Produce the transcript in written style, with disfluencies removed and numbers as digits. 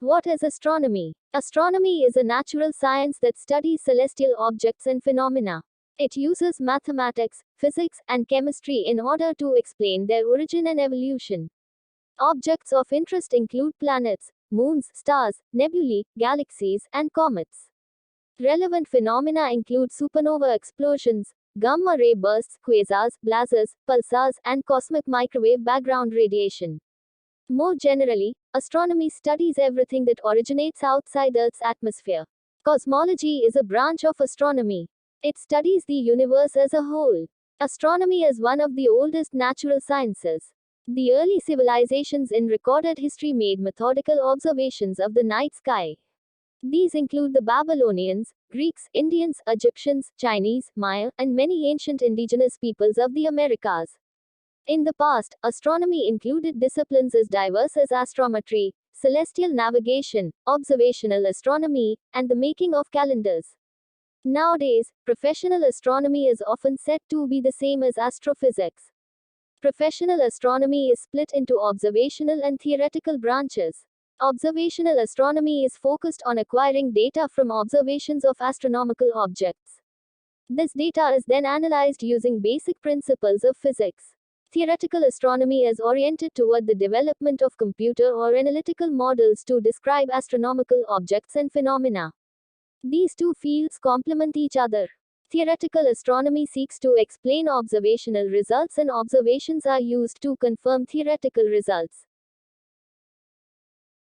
What is astronomy? Astronomy is a natural science that studies celestial objects and phenomena. It uses mathematics, physics, and chemistry in order to explain their origin and evolution. Objects of interest include planets, moons, stars, nebulae, galaxies, and comets. Relevant phenomena include supernova explosions, gamma ray bursts, quasars, blazars, pulsars, and cosmic microwave background radiation. More generally, astronomy studies everything that originates outside Earth's atmosphere. Cosmology is a branch of astronomy. It studies the universe as a whole. Astronomy is one of the oldest natural sciences. The early civilizations in recorded history made methodical observations of the night sky. These include the Babylonians, Greeks, Indians, Egyptians, Chinese, Maya, and many ancient indigenous peoples of the Americas. In the past, astronomy included disciplines as diverse as astrometry, celestial navigation, observational astronomy, and the making of calendars. Nowadays, professional astronomy is often said to be the same as astrophysics. Professional astronomy is split into observational and theoretical branches. Observational astronomy is focused on acquiring data from observations of astronomical objects. This data is then analyzed using basic principles of physics. Theoretical astronomy is oriented toward the development of computer or analytical models to describe astronomical objects and phenomena. These two fields complement each other. Theoretical astronomy seeks to explain observational results, and observations are used to confirm theoretical results.